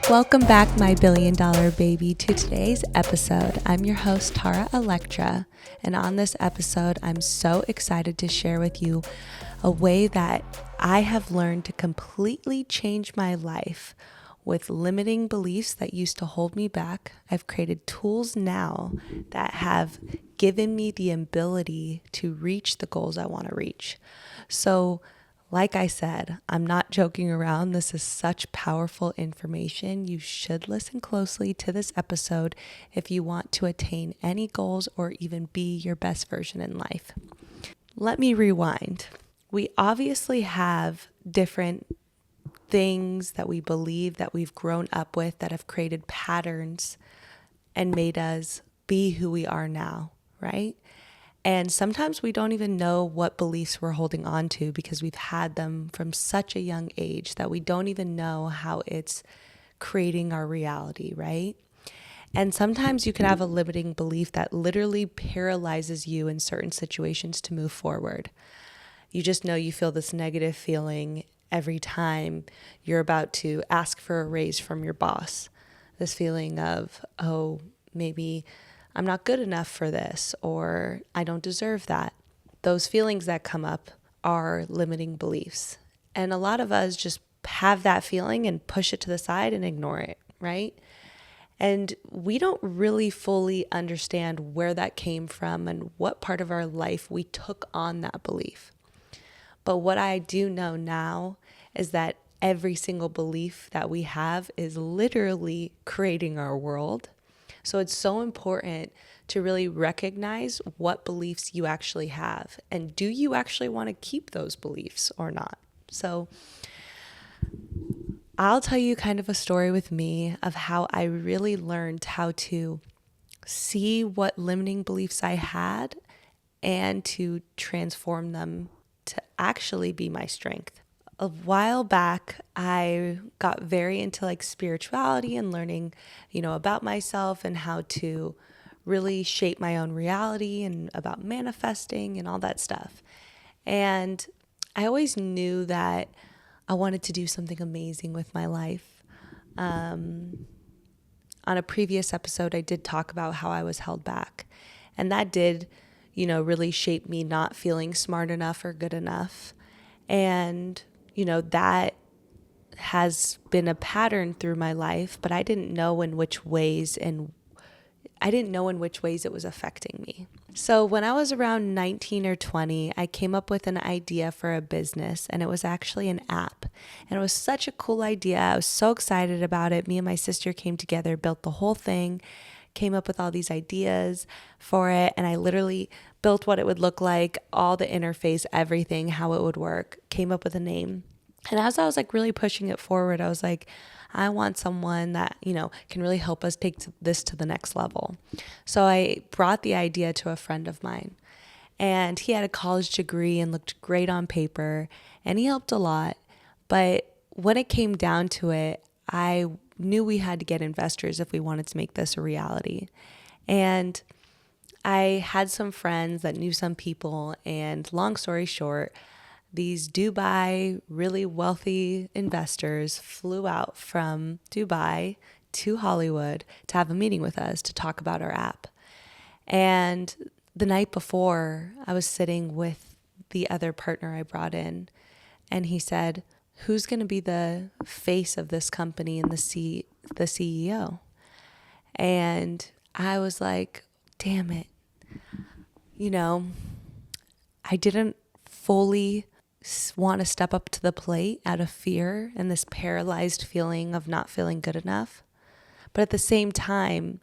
Welcome back, my $1 billion baby, to today's episode. I'm your host, Tara Electra, and on this episode, I'm so excited to share with you a way that I have learned to completely change my life with limiting beliefs that used to hold me back. I've created tools now that have given me the ability to reach the goals I want to reach. So, like I said, I'm not joking around. This is such powerful information. You should listen closely to this episode if you want to attain any goals or even be your best version in life. Let me rewind. We obviously have different things that we believe that we've grown up with that have created patterns and made us be who we are now, right? And sometimes we don't even know what beliefs we're holding on to because we've had them from such a young age that we don't even know how it's creating our reality, right? And sometimes you can have a limiting belief that literally paralyzes you in certain situations to move forward. You just know you feel this negative feeling every time you're about to ask for a raise from your boss. This feeling of, oh, maybe I'm not good enough for this, or I don't deserve that. Those feelings that come up are limiting beliefs. And a lot of us just have that feeling and push it to the side and ignore it, right? And we don't really fully understand where that came from and what part of our life we took on that belief. But what I do know now is that every single belief that we have is literally creating our world. So it's so important to really recognize what beliefs you actually have. And do you actually want to keep those beliefs or not? So I'll tell you kind of a story with me of how I really learned how to see what limiting beliefs I had and to transform them to actually be my strength. A while back, I got very into like spirituality and learning, about myself and how to really shape my own reality and about manifesting and all that stuff. And I always knew that I wanted to do something amazing with my life. On a previous episode, I did talk about how I was held back. And that did, really shape me not feeling smart enough or good enough. And that has been a pattern through my life, but I didn't know in which ways it was affecting me. So when I was around 19 or 20, I came up with an idea for a business, and it was actually an app. And it was such a cool idea. I was so excited about it. Me and my sister came together, built the whole thing, came up with all these ideas for it, and I literally built what it would look like, all the interface, everything, how it would work, came up with a name. And as I was like really pushing it forward, I was like, I want someone that, can really help us take this to the next level. So I brought the idea to a friend of mine, and he had a college degree and looked great on paper, and he helped a lot. But when it came down to it, I knew we had to get investors if we wanted to make this a reality. And I had some friends that knew some people, and long story short, these Dubai really wealthy investors flew out from Dubai to Hollywood to have a meeting with us to talk about our app. And the night before, I was sitting with the other partner I brought in, and he said, who's going to be the face of this company and the CEO? And I was like, damn it. I didn't fully want to step up to the plate out of fear and this paralyzed feeling of not feeling good enough. But at the same time,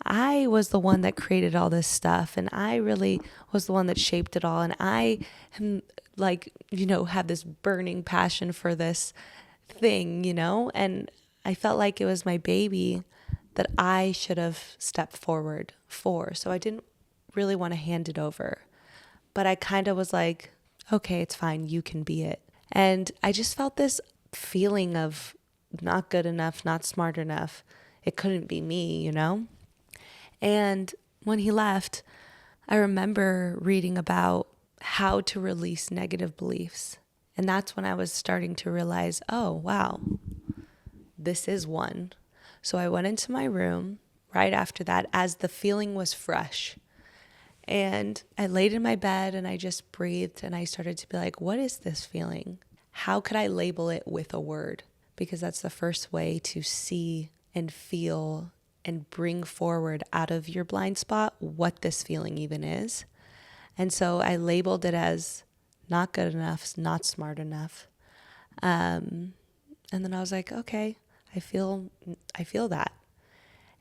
I was the one that created all this stuff, and I really was the one that shaped it all. And I am have this burning passion for this thing, and I felt like it was my baby that I should have stepped forward for. So I didn't really want to hand it over, but I kind of was like, okay, it's fine. You can be it. And I just felt this feeling of not good enough, not smart enough. It couldn't be me, And when he left, I remember reading about how to release negative beliefs. And that's when I was starting to realize, oh, wow, this is one. So I went into my room right after that as the feeling was fresh. And I laid in my bed and I just breathed and I started to be like, what is this feeling? How could I label it with a word? Because that's the first way to see and feel and bring forward out of your blind spot what this feeling even is. And so I labeled it as not good enough, not smart enough. And then I was like, okay, I feel that.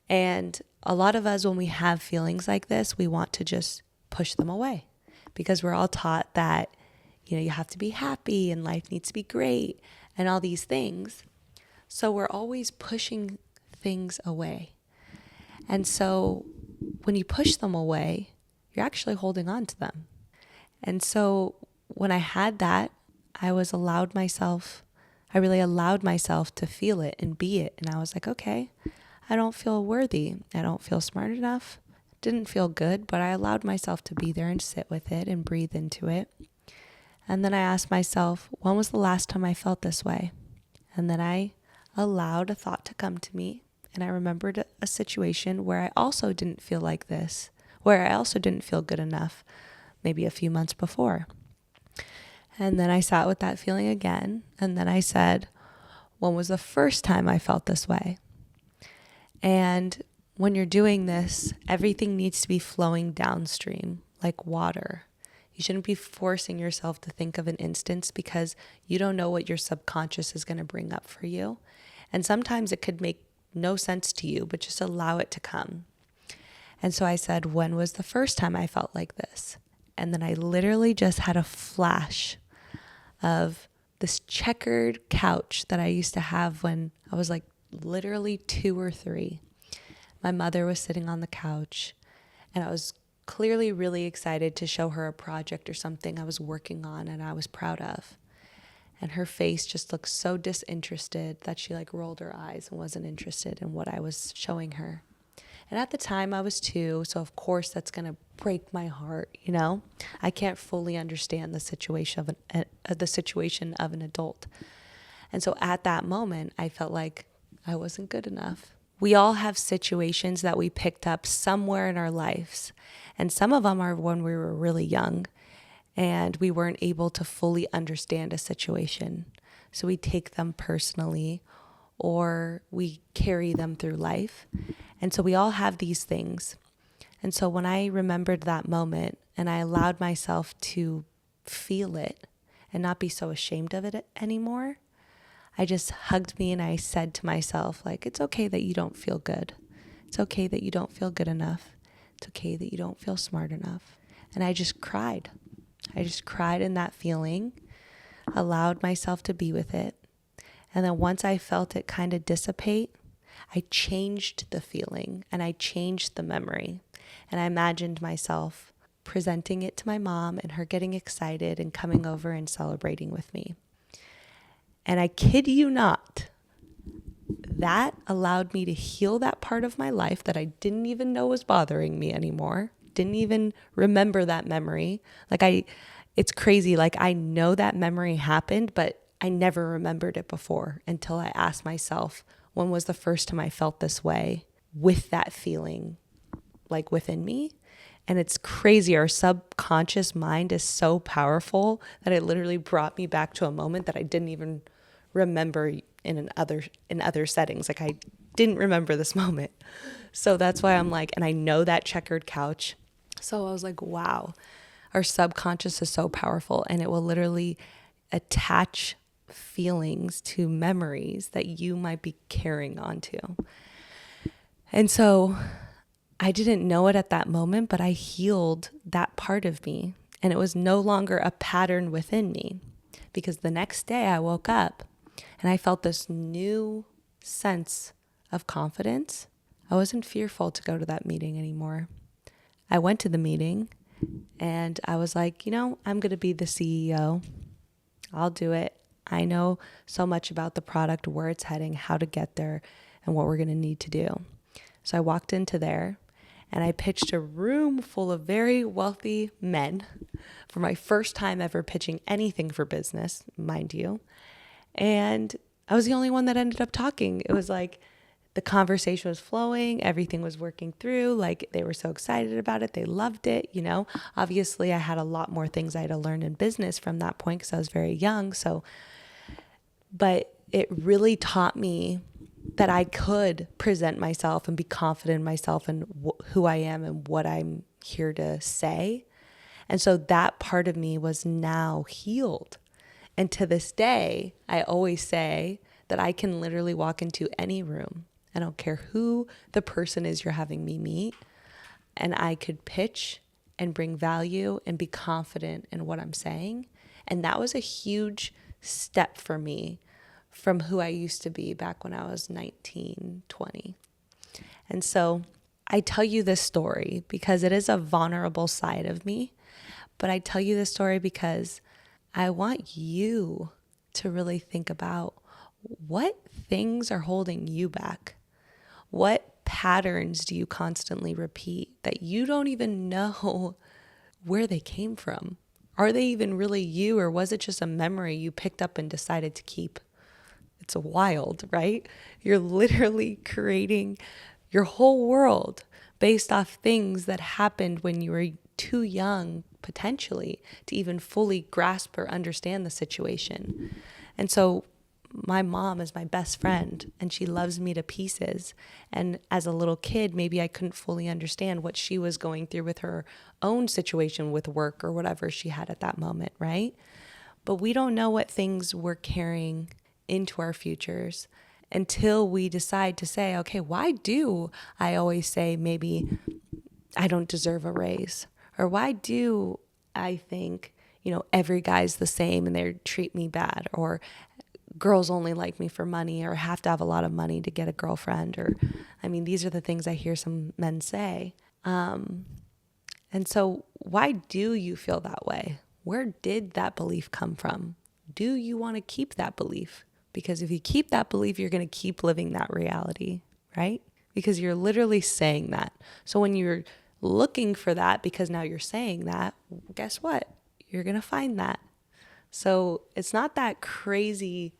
And a lot of us, when we have feelings like this, we want to just push them away because we're all taught that, you have to be happy and life needs to be great and all these things. So we're always pushing things away. And so when you push them away, you're actually holding on to them. And so when I had that, I really allowed myself to feel it and be it. And I was like, okay, I don't feel worthy. I don't feel smart enough. Didn't feel good, but I allowed myself to be there and sit with it and breathe into it. And then I asked myself, when was the last time I felt this way? And then I allowed a thought to come to me. And I remembered a situation where I also didn't feel like this, where I also didn't feel good enough, maybe a few months before. And then I sat with that feeling again. And then I said, when was the first time I felt this way? And when you're doing this, everything needs to be flowing downstream like water. You shouldn't be forcing yourself to think of an instance because you don't know what your subconscious is going to bring up for you. And sometimes it could make no sense to you, but just allow it to come. And so I said, when was the first time I felt like this? And then I literally just had a flash of this checkered couch that I used to have when I was like literally 2 or 3. My mother was sitting on the couch and I was clearly really excited to show her a project or something I was working on and I was proud of. And her face just looked so disinterested that she rolled her eyes and wasn't interested in what I was showing her. And at the time I was 2, so of course that's going to break my heart, I can't fully understand the situation of an adult. And so at that moment, I felt like I wasn't good enough. We all have situations that we picked up somewhere in our lives. And some of them are when we were really young and we weren't able to fully understand a situation. So we take them personally or we carry them through life. And so we all have these things. And so when I remembered that moment and I allowed myself to feel it and not be so ashamed of it anymore, I just hugged me and I said to myself, it's okay that you don't feel good. It's okay that you don't feel good enough. It's okay that you don't feel smart enough. And I just cried. I just cried in that feeling, allowed myself to be with it. And then once I felt it kind of dissipate, I changed the feeling and I changed the memory. And I imagined myself presenting it to my mom and her getting excited and coming over and celebrating with me. And I kid you not, that allowed me to heal that part of my life that I didn't even know was bothering me anymore. Didn't even remember that memory. It's crazy. I know that memory happened, but I never remembered it before until I asked myself, when was the first time I felt this way with that feeling within me? And it's crazy. Our subconscious mind is so powerful that it literally brought me back to a moment that I didn't even remember in other settings. I didn't remember this moment. So that's why I'm and I know that checkered couch. So I was like, wow, our subconscious is so powerful and it will literally attach feelings to memories that you might be carrying on to. And so I didn't know it at that moment, but I healed that part of me and it was no longer a pattern within me because the next day I woke up and I felt this new sense of confidence. I wasn't fearful to go to that meeting anymore. I went to the meeting and I was like, I'm going to be the CEO. I'll do it. I know so much about the product, where it's heading, how to get there, and what we're going to need to do. So I walked into there and I pitched a room full of very wealthy men for my first time ever pitching anything for business, mind you. And I was the only one that ended up talking. It was like the conversation was flowing, everything was working through, like they were so excited about it, they loved it, you know. Obviously, I had a lot more things I had to learn in business from that point because I was very young. But it really taught me that I could present myself and be confident in myself and who I am and what I'm here to say. And so that part of me was now healed. And to this day, I always say that I can literally walk into any room. I don't care who the person is you're having me meet. And I could pitch and bring value and be confident in what I'm saying. And that was a huge step for me from who I used to be back when I was 19, 20. And so I tell you this story because it is a vulnerable side of me. But I tell you this story because I want you to really think about what things are holding you back. What patterns do you constantly repeat that you don't even know where they came from? Are they even really you, or was it just a memory you picked up and decided to keep? It's wild, right? You're literally creating your whole world based off things that happened when you were too young, potentially, to even fully grasp or understand the situation. And so my mom is my best friend and she loves me to pieces. And as a little kid, maybe I couldn't fully understand what she was going through with her own situation with work or whatever she had at that moment, right? But we don't know what things we're carrying into our futures until we decide to say, okay, why do I always say maybe I don't deserve a raise? Or why do I think, every guy's the same and they treat me bad? Or girls only like me for money, or have to have a lot of money to get a girlfriend? These are the things I hear some men say. And so why do you feel that way? Where did that belief come from? Do you want to keep that belief? Because if you keep that belief, you're going to keep living that reality, right? Because you're literally saying that. So when you're looking for that, because now you're saying that, guess what? You're going to find that. So it's not that crazy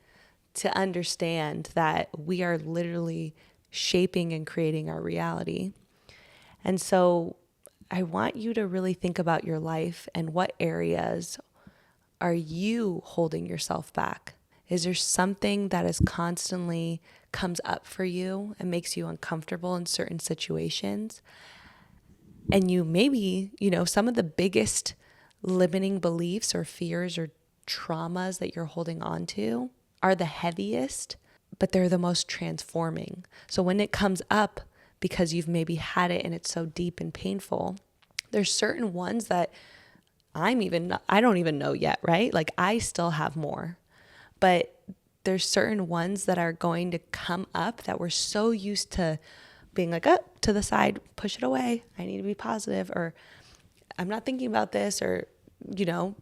to understand that we are literally shaping and creating our reality. And so I want you to really think about your life and what areas are you holding yourself back? Is there something that is constantly comes up for you and makes you uncomfortable in certain situations? And you maybe, some of the biggest limiting beliefs or fears or traumas that you're holding on to are the heaviest, but they're the most transforming. So when it comes up because you've maybe had it and it's so deep and painful, there's certain ones that I don't even know yet, right? Like I still have more, but there's certain ones that are going to come up that we're so used to being like, oh, to the side, push it away. I need to be positive, or I'm not thinking about this, or,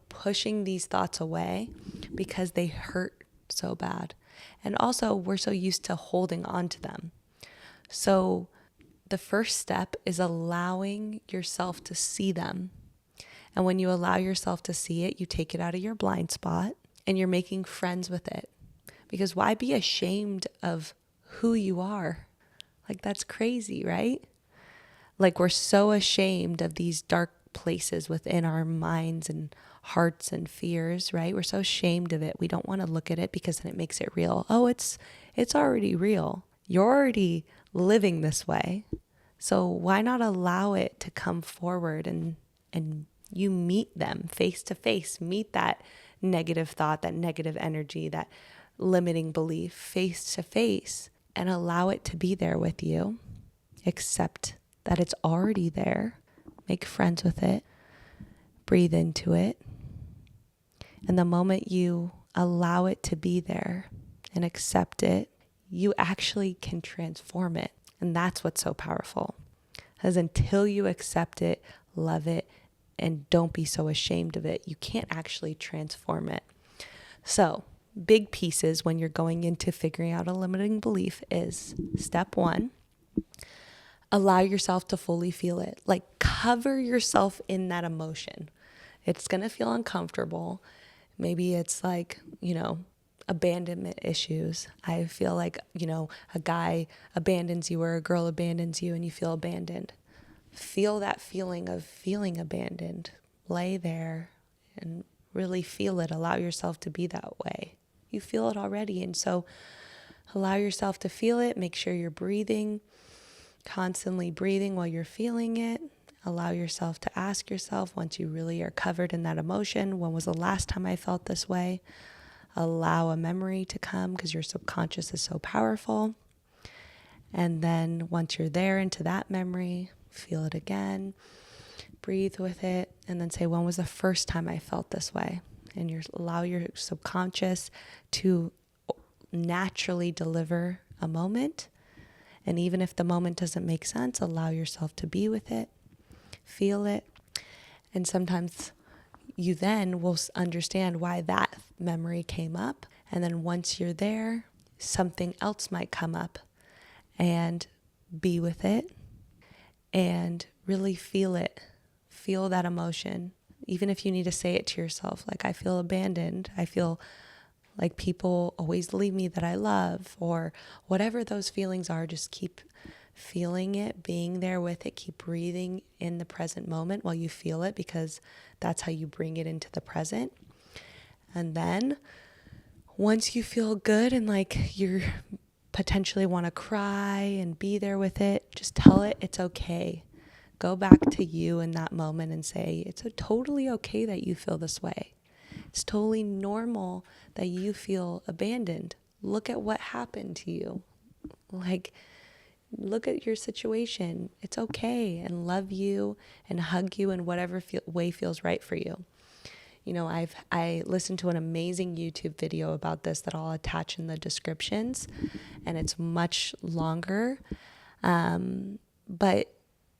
pushing these thoughts away because they hurt so bad. And also we're so used to holding on to them. So the first step is allowing yourself to see them. And when you allow yourself to see it, you take it out of your blind spot and you're making friends with it. Because why be ashamed of who you are? Like, that's crazy, right? Like, we're so ashamed of these dark places within our minds and hearts and fears, right? We're so ashamed of it. We don't want to look at it because then it makes it real. Oh, it's already real. You're already living this way. So why not allow it to come forward and you meet them face to face, meet that negative thought, that negative energy, that limiting belief face to face, and allow it to be there with you. Accept that it's already there. Make friends with it. Breathe into it. And the moment you allow it to be there and accept it, you actually can transform it. And that's what's so powerful. Because until you accept it, love it, and don't be so ashamed of it, you can't actually transform it. So, big pieces when you're going into figuring out a limiting belief is step 1, allow yourself to fully feel it. Like, cover yourself in that emotion. It's going to feel uncomfortable. Maybe it's like, abandonment issues. I feel like, a guy abandons you or a girl abandons you and you feel abandoned. Feel that feeling of feeling abandoned. Lay there and really feel it. Allow yourself to be that way. You feel it already. And so allow yourself to feel it. Make sure you're breathing, constantly breathing while you're feeling it. Allow yourself to ask yourself, once you really are covered in that emotion, when was the last time I felt this way? Allow a memory to come, because your subconscious is so powerful. And then once you're there into that memory, feel it again, breathe with it, and then say, when was the first time I felt this way? And allow your subconscious to naturally deliver a moment. And even if the moment doesn't make sense, allow yourself to be with it, feel it. And sometimes you then will understand why that memory came up. And then once you're there, something else might come up, and be with it and really feel it. Feel that emotion. Even if you need to say it to yourself, like, I feel abandoned. I feel like people always leave me that I love, or whatever those feelings are, just keep feeling it, being there with it, keep breathing in the present moment while you feel it, because that's how you bring it into the present. And then once you feel good and like you're potentially want to cry and be there with it, just tell it it's okay. Go back to you in that moment and say, it's totally okay that you feel this way. It's totally normal that you feel abandoned. Look at what happened to you. Like, look at your situation. It's okay, and love you and hug you in whatever way feels right for you. I listened to an amazing YouTube video about this that I'll attach in the descriptions, and it's much longer. But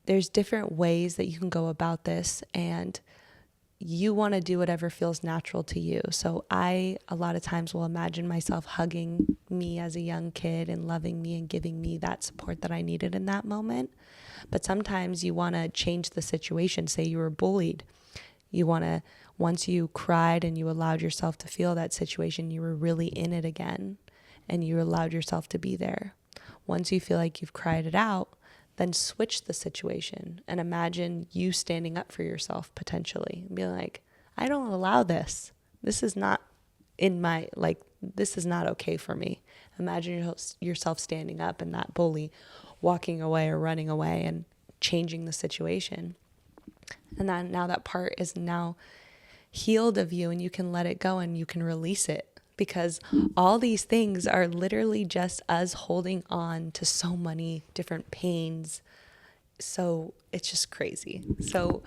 there's different ways that you can go about this, and you want to do whatever feels natural to you. So I, a lot of times, will imagine myself hugging me as a young kid and loving me and giving me that support that I needed in that moment. But sometimes you want to change the situation. Say you were bullied. You want to, once you cried and you allowed yourself to feel that situation, you were really in it again, and you allowed yourself to be there. Once you feel like you've cried it out, then switch the situation and imagine you standing up for yourself potentially and be like, I don't allow this. This is not this is not okay for me. Imagine yourself standing up and that bully walking away or running away and changing the situation. And then now that part is now healed of you, and you can let it go and you can release it, because all these things are literally just us holding on to so many different pains. So it's just crazy. So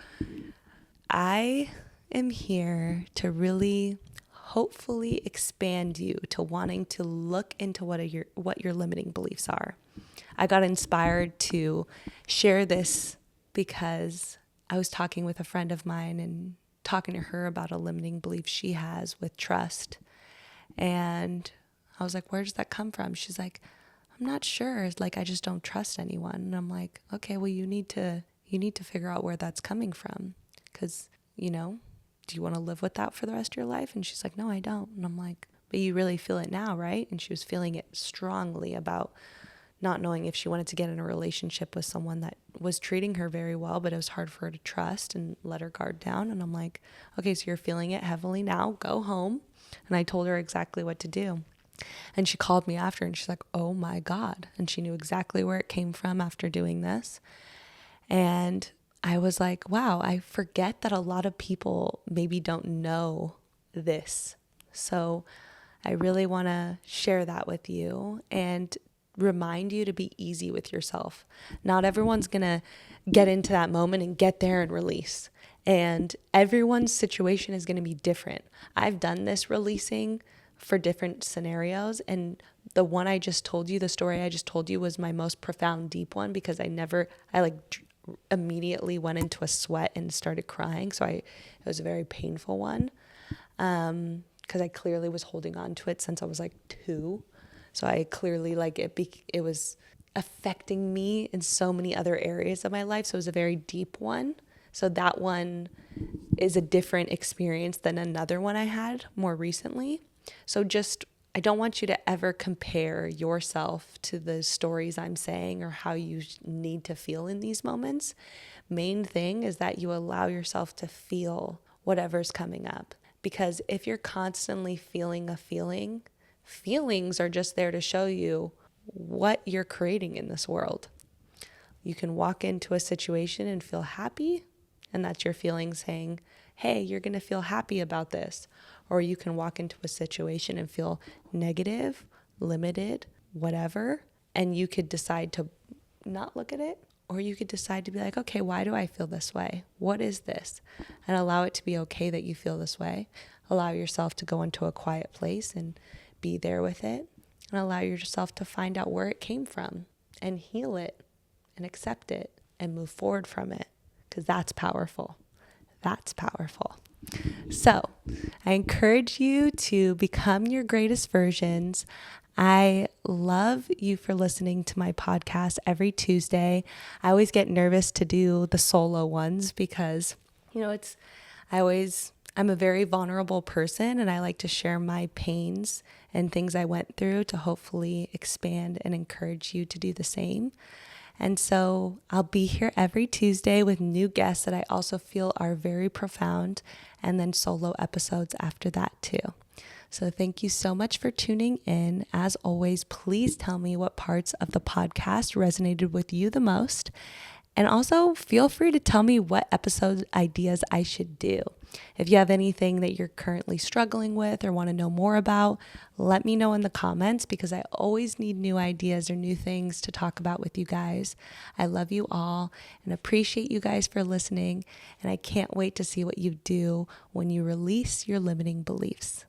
I am here to really hopefully expand you to wanting to look into what your limiting beliefs are. I got inspired to share this because I was talking with a friend of mine and talking to her about a limiting belief she has with trust. And I was like, where does that come from? She's like, I'm not sure. It's like, I just don't trust anyone. And I'm like, okay, well, you need to figure out where that's coming from. Because, do you want to live with that for the rest of your life? And she's like, no, I don't. And I'm like, but you really feel it now, right? And she was feeling it strongly about not knowing if she wanted to get in a relationship with someone that was treating her very well, but it was hard for her to trust and let her guard down. And I'm like, okay, so you're feeling it heavily now. Go home. And I told her exactly what to do. And she called me after and she's like, oh my God. And she knew exactly where it came from after doing this. And I was like, wow, I forget that a lot of people maybe don't know this. So I really want to share that with you and remind you to be easy with yourself. Not everyone's going to get into that moment and get there and release. And everyone's situation is going to be different. I've done this releasing for different scenarios. And the one I just told you, the story I just told you, was my most profound, deep one, because I immediately went into a sweat and started crying. So it was a very painful one. Because I clearly was holding on to it since I was like 2. So I clearly it was affecting me in so many other areas of my life. So it was a very deep one. So that one is a different experience than another one I had more recently. So just I don't want you to ever compare yourself to the stories I'm saying or how you need to feel in these moments. Main thing is that you allow yourself to feel whatever's coming up. Because if you're constantly feeling a feeling, feelings are just there to show you what you're creating in this world. You can walk into a situation and feel happy, and that's your feeling saying, hey, you're going to feel happy about this. Or you can walk into a situation and feel negative, limited, whatever, and you could decide to not look at it, or you could decide to be like, okay, why do I feel this way? What is this? And allow it to be okay that you feel this way. Allow yourself to go into a quiet place and be there with it, and allow yourself to find out where it came from and heal it and accept it and move forward from it, because that's powerful. That's powerful. So I encourage you to become your greatest versions. I love you for listening to my podcast every Tuesday. I always get nervous to do the solo ones because, I'm a very vulnerable person, and I like to share my pains and things I went through to hopefully expand and encourage you to do the same. And so I'll be here every Tuesday with new guests that I also feel are very profound, and then solo episodes after that too. So thank you so much for tuning in. As always, please tell me what parts of the podcast resonated with you the most. And also feel free to tell me what episode ideas I should do. If you have anything that you're currently struggling with or want to know more about, let me know in the comments, because I always need new ideas or new things to talk about with you guys. I love you all and appreciate you guys for listening. And I can't wait to see what you do when you release your limiting beliefs.